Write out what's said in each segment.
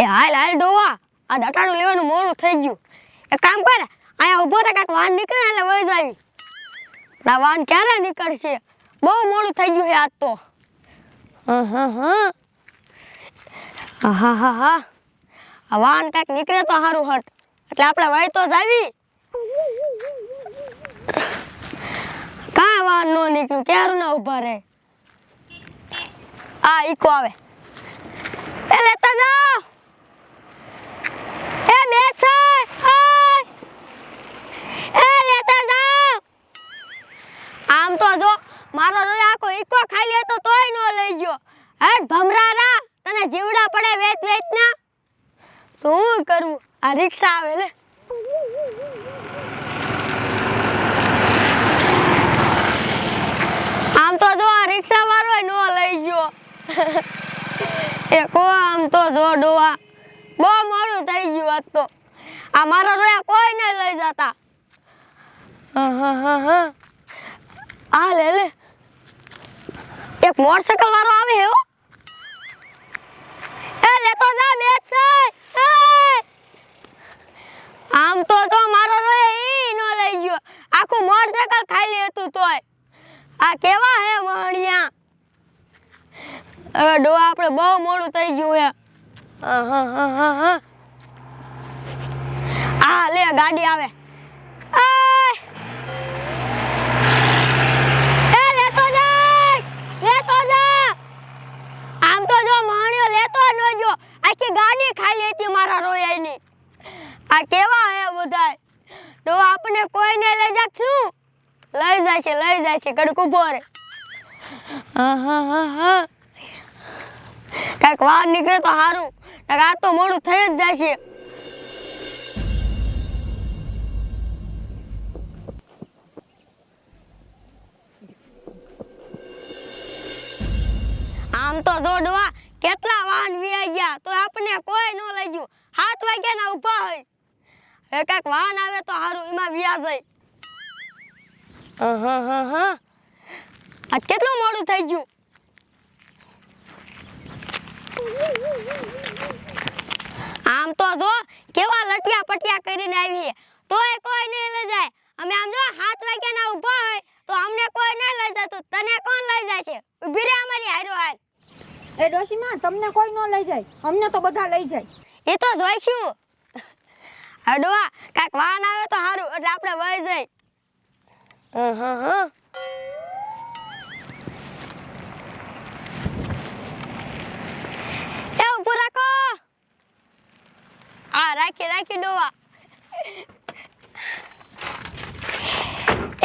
હાલ હાલ ડોવા આ દટાડું લેવાનું મોડું થઈ ગયું એક કામ કર અહીંયા ઊભો રહે કાક વાન નીકળે એટલે વઈ જાવી આ વાન ક્યારે નીકળશે બહુ મોડું થઈ ગયું છે આજ તો હા આ વાન કાક નીકળે તો સારું હટ એટલે આપણે વઈ તો જાવી કાં વાન નો નીકળ્યું ક્યારું ના ઊભા રહે આ ઈકો આવે એ લેતા જાઓ એ બેસ એ લેતા જાઓ આમ તો જો મારો રોય આખો ઈકો ખાઈ લે તો તોય નો લઈ ગયો હેડ ભમરારા તને જીવડા પડે વેચ વેચ ના શું કરવું આ રિક્ષા આવે લે આમ તો જો આ રિક્ષા વાળો નો લઈ ગયો એ કો આમ તો જો ડોવા બહુ મોડું થઈ ગયું આજ તો આ મારા રોયા કોઈ નહીં લઈ જતા આ લે લે એક મોટરસાઇકલ વાળો આવે હે હો એ લેતો જા બેસ આમ તો જો મારો રોયા ઈ નો લઈ ગયો આખું મોટરસાઇકલ ખાલી હતું તોય આ કેવા હે મણિયા હવે ડોવા આપણે બહુ મોડું થઈ ગયું હે આ લે ગાડી આવે એ લેતો જા આમ તો જો મણિયો લેતો ન જો આખી ગાડી ખાલી હતી મારા રોયાની આ કેવા હે બધાય ડોવા આપણે કોઈને લઈ જાશું લઈ જાય છે કડક ઉભો રે કાંઈક વાર નીકળે તો સારું આ તો મોડું થઈ જ જશે આમ તો જોડવા કેટલા વાહન વી ગયા તો આપણે કોઈ ન લઈ ગયું 7 વાગ્યા ના ઊભા હોય એ કાંઈક વાહન આવે તો સારું એમાં વ્યા જાય આ કેટલું મોડું થઈ ગયું આમ તો જો કેવા લટિયા પટિયા કરીને આવી તોય કોઈ નહીં લઈ જાય અમે આમ જો 7 વાગ્યા ના ઊભા હોય તો અમને કોઈ નહીં લઈ જતું તને કોણ લઈ જશે ઊભી રે અમારી હારો હાલ એ ડોશીમાં તમને કોઈ ન લઈ જાય અમને તો બધા લઈ જાય એ તો જોઈશું હડવા કાક વાહન આવે તો સારું એટલે આપણે વઈ જઈ એ ઊભું રાખો આ રાખી ડોવા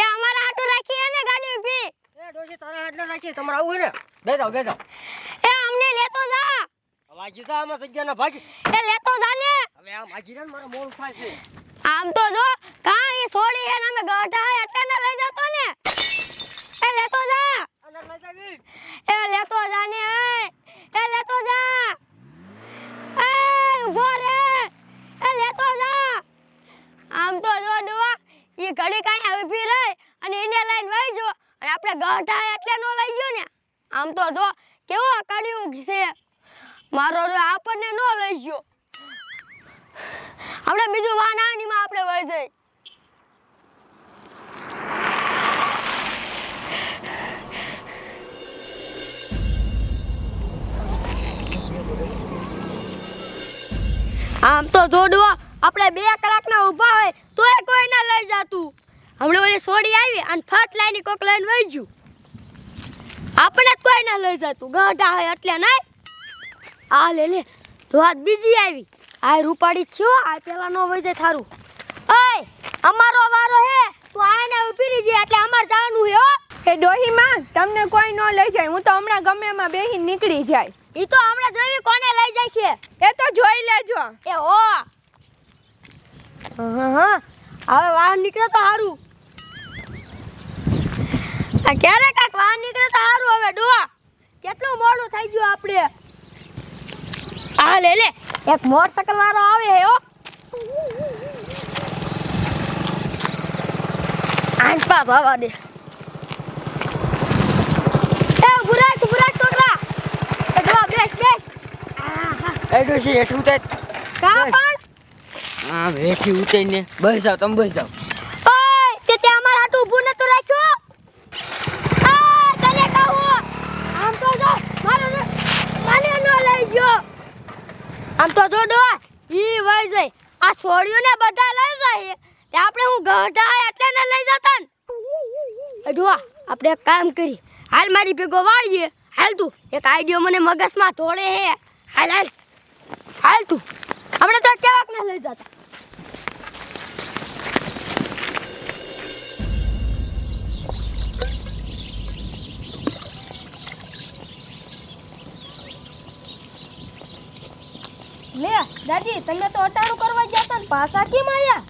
એ અમારા હાટુ રાખી ને ગાડી ઊભી એ ડોશી તારા હાટ ન રાખી તમારે આવું હે ને બે જાવ એ અમને લેતો જા વાગી જા આમાં સજ્જાના ભાગી એ લેતો જા ને હવે આ ભાગી રે મારો મોડ થાય છે આમ તો જો કાઈ છોડી હે ને અમે ગઢા હે એટલે ન લઈ જતો ને એ લેતો જા અંદર લઈ જાવી એ લેતો જા ને એ લેતો જા એ ઉભો રે એ લેતો જા આમ તો જો ડુઆ ઈ ઘડી કાઈ ઊભી રહે અને એને લઈને વઈ જો અને આપણે ગઢા એટલે નો લઈ ગયો ને આમ તો જો કેવો કડ્યું છે મારો રે આપણને નો લઈ ગયો આપણે બીજું વાહન આણીમાં આપણે વઈ જઈ આમ તો જોડવા આપણે 2 કલાકના ઊભા હોય તોય કોઈ ના લઈ જાતું હમણે ઓલી સોડી આવી અને ફટ લાઈની કોક લઈને વઈ ગયું આપણે કોઈ ના લઈ જાતું ગઢા હોય એટલે નહીં આ લે વાત બીજી આવી આ રૂપાડી છો આ પેલા નો વઈ જાય થારું ઓય અમારો વારો હે તું આને ઊભી રહી જાય એટલે અમાર જવાનું હે હો એ ડોહીમાં તમને કોઈ ન લઈ જાય હું તો હમણાં ગમે એમાં બેહી નીકળી જાય ઈ તો હમણાં જોઈવી કોને લઈ જાય છે એ તો જોઈ લેજો એ હો હવે વાહન નીકળે તો સારું આ ક્યારે કાક વાહન નીકળે તો સારું હવે ડોવા કેટલું મોડું થઈ ગયું આપણે આ લે એક મોટરસાઇકલ વાળો આવે હે હો આંટ પા ભાવા દે એ બુરાક છોકરા એ જો બેસ એ હાય ડોશી હેઠ ઉતાર. કા પણ આમ હેઠી ઉતારીને બસ જાવ તમે બસ જાવ. ઓય તે અમાર હાટુ ઊભું નતું રાખ્યું. આ તને કહું આમ તો જો મને નો લઈ ગયો. આમ તો જો ડો ઈ વઈ જાય આ છોડ્યું ને બધા લઈ જાય તે આપણે હું ગઢા એટલે ને લઈ જતા ને. ડો આપણે એક કામ કરી હાલ મારી ભેગો વાળીએ. હાલ તું એક આઈડિયો મને મગજમાં ધોળે હે. હાલ હાલ હાલ તું આપણે તો કેવાક ને લઈ જતા. લે દાદી તમે તો અટાણું કરવા ગયા હતા ને પાછા કેમ આયા?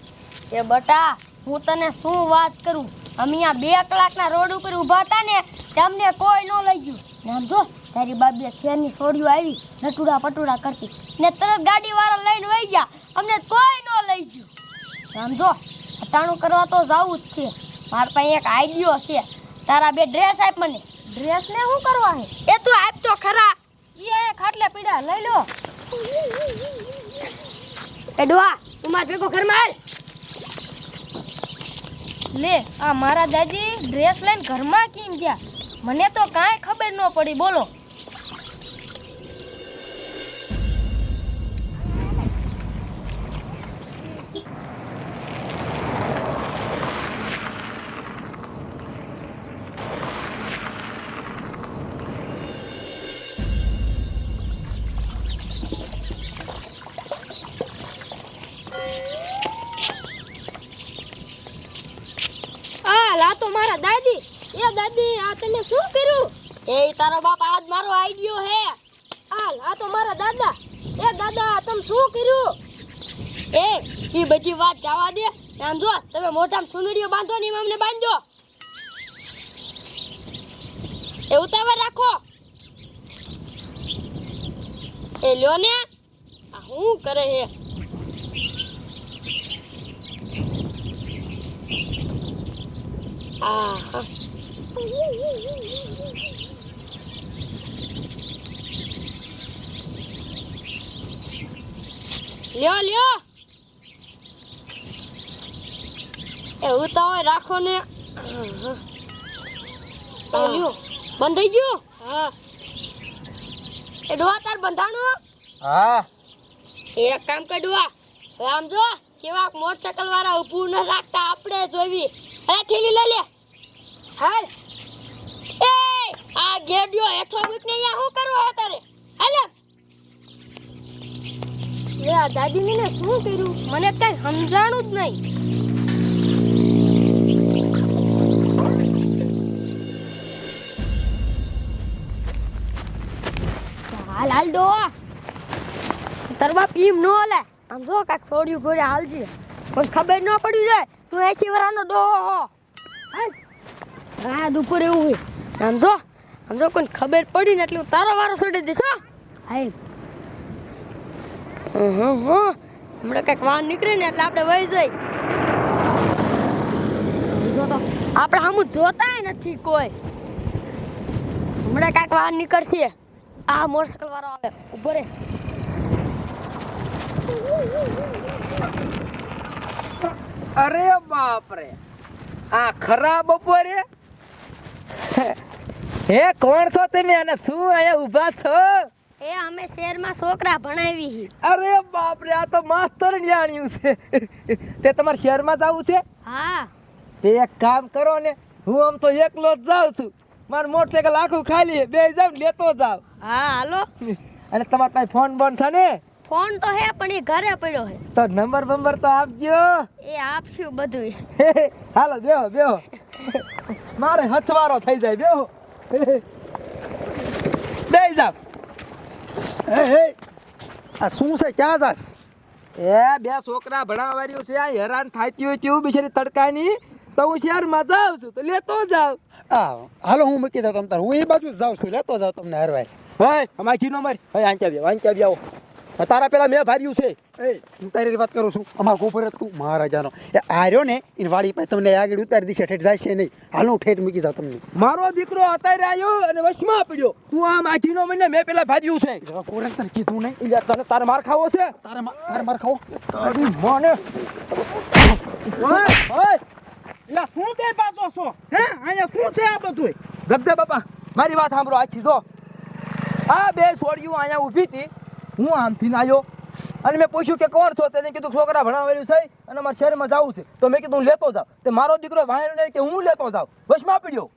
એ બટા હું તને શું વાત કરું અમે અહીંયા 2 કલાકના રોડ ઉપર ઊભા હતા ને તમને કોઈ ન લઈ ગયું. નામ જો તારી બાબીએ ખેરની છોડીઓ આવી નટુડા પટુડા કરતી ને તરત ગાડીવાળા લઈને વઈ ગયા. અમને કોઈ ન લઈ ગયું. નામ જો અટાણું કરવા તો જાવું જ છે. મારા પાસે એક આઈડિયો છે. તારા 2 ડ્રેસ આપ મને. ડ્રેસ ને શું કરવા હે? એ તું આપ તો ખરા. ઈ આ ખાટલે પીડા લઈ લો. એ ડોહા તું માર ભેગો ઘરમાં હાલ. લે આ મારા દાદી ડ્રેસ લઈને ઘરમાં કેમ ગયા? મને તો કાંઈ ખબર ન પડી. બોલો. આ તો મારા દાદી. એ દાદી આ તમે શું કર્યું? એ તારો બાપ આજ મારો આઈડિયો હે. આ તો મારા દાદા. એ દાદા તમે શું કર્યું? એ ઈ બધી વાત જવા દે. આમ જો તમે મોઢામાં સુંદરીઓ બાંધો ને એમ અમને બાંધો. એ ઉતાવળ રાખો. એ લ્યો ને આ શું કરે હે? આહા લ્યો લ્યો એ ઉતાવળ રાખો ને. લ્યો બંધ થઈ ગયું. હા એ ડોહા તાર બંધાણું. હા એક કામ કર ડોહા આમ જો કેવા મોટરસાઇકલ વાળા ઊભું ન રાખતા આપણે જોવી. અરે થેલી લઈ લે. હાલ એ આ ગેડિયો હેઠો મૂકને અહીંયા શું કરવો હે તારે? હાલ લે આ દાદી ને શું કર્યું? મને કઈ સમજાણું જ નહીં. હાલ હાલ ડોહા તાર બાપ એમ નો લે. આમ જો કાક છોડ્યું ઘરે હાલજી કોઈ ખબર ન પડી જાય તું 80 વર્ષનો ડોહો હો. હાલ રાત ઉપર એવું હોય. આમ જો કોઈ ખબર પડી ને એટલે હું તારો વારો છોડી દઈશ. હો હાલ હમણાં કઈક વાન નીકળે ને એટલે આપણે વહી જઈ. જો તો આપણે આમ જોતા નથી કોઈ. હમણાં કઈક વાન નીકળશે. આ મોટરસાઇકલ વાળો આવે ઉભો રે. અરે બાપ રે આ ખરા બપોરે હે કોણ છો તમે અને શું અહીંયા ઊભા છો? એ અમે શહેરમાં છોકરા ભણાવી હી. અરે બાપ રે આ તો માસ્તર જાણ્યું છે. તે તમારે શહેરમાં જવું છે? હા એક કામ કરો ને હું આમ તો એકલો જ જાઉં છું. મારું મોટરસાઇકલ આખું ખાલી બે જાવ લેતો જાવ. હા હાલો. અને તમારા પાસે ફોન બોન છે ને? ફોન તો હે પણ એ ઘરે પડ્યો હે. તો નંબર બંબર તો આપજો. એ આપશું બધું. હાલો બેહો બેહો મારે હથવારો થઈ જાય બેહો બે જાવ. આ શું છે ક્યાં જાસ? એ બે છોકરા ભણાવવાર્યું છે આ હેરાન થાતી હોય તેવું બિચારી તડકાની તો હું શહેરમાં જાઉં છું તો લેતો જાવ. હાલો હું મૂકી દઉં તમ તાર. હું એ બાજુ જ જાઉં છું, લેતો જાઉં તમને હરવાય. હે અમાર ઘીનો માર હે આંચા બેવો આવો તારા પેલા મેં ભાર્યું છે. એ હું તારી વાત કરું છું અમાર ગોબર તું મહારાજાનો એ આર્યો ને એની વાડી પાસે તમને આગળ ઉતારી દીશે ઠેઠ જાય છે નહીં હાલો ઠેઠ મૂકી જાવ તમને મારો દીકરો અત્યારે આવ્યો અને વશમાં પડ્યો. તું આમ આજીનો મને મેં પેલા ભાર્યું છે. જવા પોરણ તને કીધું નહીં એટલે તને તારે માર ખાવો છે? તારે માર ખાઓ તારી મને ઓય એટલે શું બે બાજો છો હે અહીંયા શું છે આ બધું ગગજા બાપા મારી વાત સાંભળો આખી જો. આ બે છોડીઓ અહીંયા ઊભી હતી. હું આમથી આવ્યો અને મેં પૂછ્યું કે કોણ છો? તેને કીધું છોકરા ભણાવેલું છે અને મારા શહેરમાં જવું છે. તો મેં કીધું હું લેતો જાઉં. તે મારો દીકરો વાહેલો નહીં કે હું લેતો જાઉં. વશમાં પડ્યો.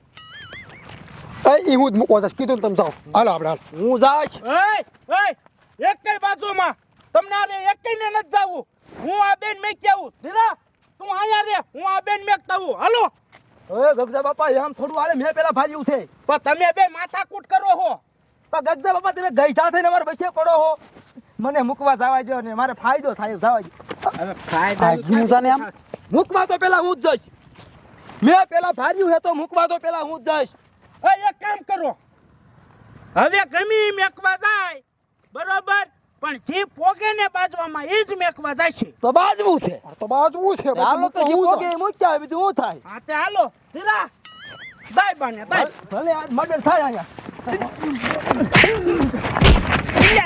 એ હું જ મૂકવા જઈશ કીધું ને તમે જાઓ હાલો આપણે હાલ હું જાશ. એક કઈ બાજુમાં તમને આ એક કઈને નથી જાવું હું આ બેન મેક આવું ધીરા તું અહીંયા રે હું આ બેન મેક તાવું હાલો ઓય ગગજા બાપા એમ થોડું હાલે મેં પેલા ભાર્યું છે. પણ તમે બે માથાકૂટ કરો હો પણ ગગજા બાપા તમે ગઈઠા થઈને મારા વચ્ચે પડો હો. મને મૂકવા જવા દો ને મારે ફાયદો થાય જવા દો. આ ગીમઝાને આમ મૂકવા તો પેલા હું જ જઈશ. મેં પેલા ભાર્યું છે તો મૂકવા તો પેલા હું જ જઈશ. એક કામ કરો હવે ગમી મેકવા જાય બરોબર પણ જે પોગે ને બાજવામાં એ જ મેકવા જાય છે તો બાજવું છે. તો બાજવું છે હાલો તો હું જીવો કે મૂક્યા બીજું શું થાય? હા તે હાલો ધીરા દાય બાને દાય ભલે આજ મર્ડર થાય અહીંયા.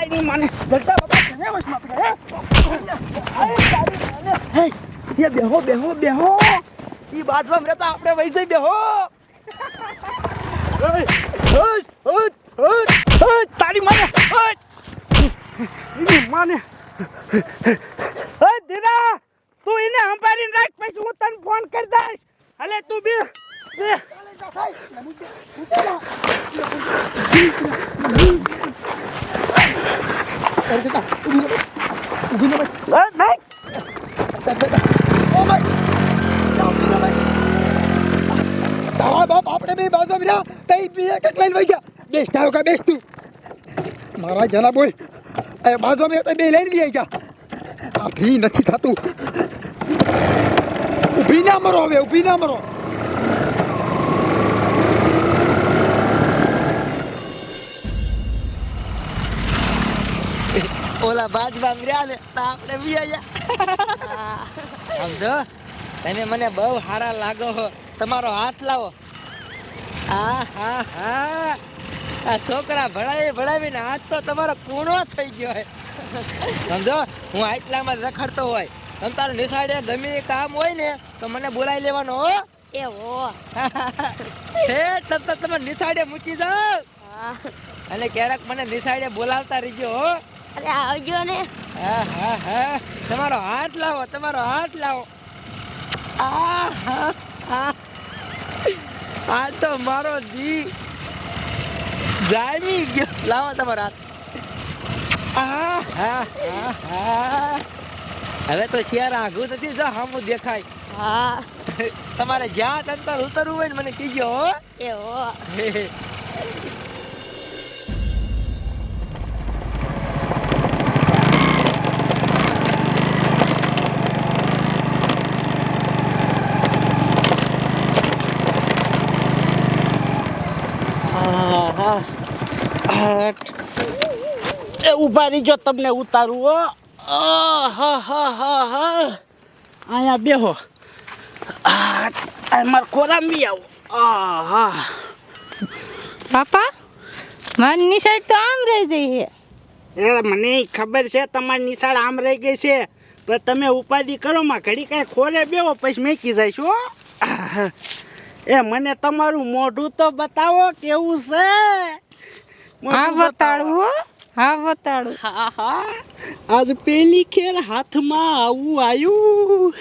ની માને ગગજા બાપા તને વશમાં પડ્યા, હે? એ બેહો બેહો બેહો. ઈ બાજવામાં રહેતા આપણે વહી જઈ બેહો. તારી માને માને ધીરા તું એને સંભાળીને રાખ પછી હું તને ફોન કરી દઈશ હાલે તું બે તારા બાપ આપણે બે બાજુ રહ્યા કઈ બી એક લાઈન વહી ગયા બેસ તારો કા બેસ તું મારા જના બોલ એ બાજુ બે બે લાઈન બી ગયા આ ફી નથી થતું ઊભી ના મરો હવે ઊભી ના મરો ઓલા બાજવા રહ્યા ને તો આપણે બી આયા. સમજો તમે મને બહુ સારા લાગો છો. તમારો હાથ લાવો. હા હા હા આ છોકરા ભણાવીને હાથ તો તમારો કૂણો થઈ ગયો હોય. સમજો હું આટલામાં જ રખડતો હોય તમ તારે નિશાળે ગમે એ કામ હોય ને તો મને બોલાવી લેવાનો હો. એવો તમ તો તમે નિશાળે મૂકી જાઓ હા અને ક્યારેક મને નિશાળે બોલાવતા રહીજો હો. અરે આવજો ને હા હા હા તમારો હાથ લાવો તમારો હાથ લાવો. આ તો મારો દી જામી ગયો. લાવો તમારો હાથ. હવે તો શેર આઘું નથી જો હામું દેખાય. હા તમારે જ્યાં અંતર ઉતરવું હોય ને મને કીજો હો. એવો એ ઉભા રહીજો તમને ઉતારું હો અહીંયા બેહો મારે ખોરામી આવો પાપા મારી નિશાળ તો આમ રહી ગઈ છે એ મને ખબર છે તમારી નિશાળ આમ રહી ગઈ છે પણ તમે ઉપાધિ કરો માં ઘડી કાંઈ ખોરે બેહો પછી મેકી જઈશ હો એ મને તમારું મોઢું તો બતાવો કેવું છે હા બતાડું હો હા બતાડું હા હા આજ પેલી ખેર હાથમાં આવું આવ્યું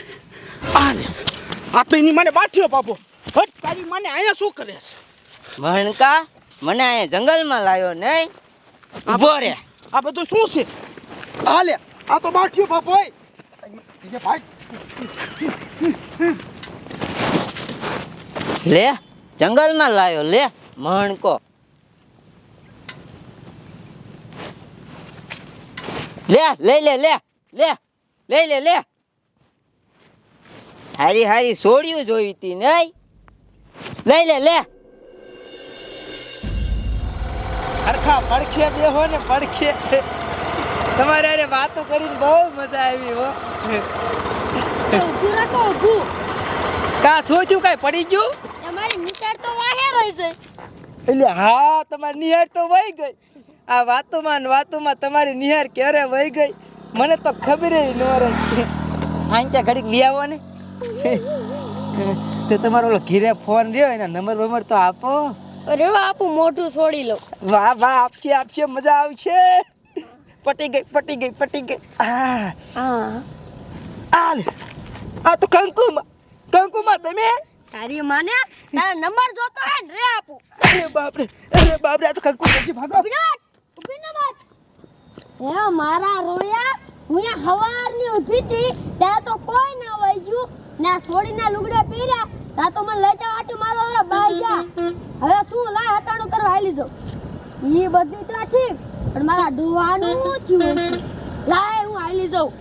આ તો એની મને બાઠ્યો બાપો હટ તારી મને અહીંયા શું કરે છે મહણકા મને અહીંયા જંગલમાં લાવ્યો નહીં ઉભો રે આ બધું શું છે આ લે આ તો બાઠ્યો બાપ હોય એ ભાઈ લે જંગલમાં લાવ્યો લે મહણકો લે લઈ લે લે લે લઈ લે લે હારી હારી સોડિયું જોઈ હતી નહીં લઈ લે લે હરખા પડખે બેહો ને પડખે તમારે અરે વાતો કરીને બહુ મજા આવી હો એ ઊભું રાખો ઊભું. કા શું થયું કાંઈ પડી ગયું તમારી નિશાળ તો વાહે રહી છે. એટલે હા તમારી નિહાર તો વહી ગઈ આ વાતોમાં ને વાતોમાં તમારી નિહાર ક્યારે વહી ગઈ મને તો ખબર ન રહી આઈ ત્યાં ઘડીક લઈ આવો ને તે તમારો ઓલો ઘીરે ફોન રહ્યો એના નંબર તો આપો અરે આપું મોઢું છોડી લો. વાહ વાહ આપશે મજા આવશે પટી ગઈ આ હા લે આ તો કંકુમાં તમે તારી માને તારો નંબર જોતો હે ને રે આપું. અરે બાપરે આ તો કંકુ પછી ભાગો ઊભી ન વાત. હે મારા રોયા હું અહીંયા હવારની ઊભી હતી ત્યાં તો કોઈ ના વઈ ગયું ને આ છોડીના લુગડા પહેર્યા ત્યાં તો મને લઈ જાવ આટો મારો હવે બાઈ જા. હવે શું લાય હટાણું કરવા આલી લીધો ઈ બધી તો ઠીક પણ મારા ડોવાનું થયું છે. લાય હું આલી જાઉં.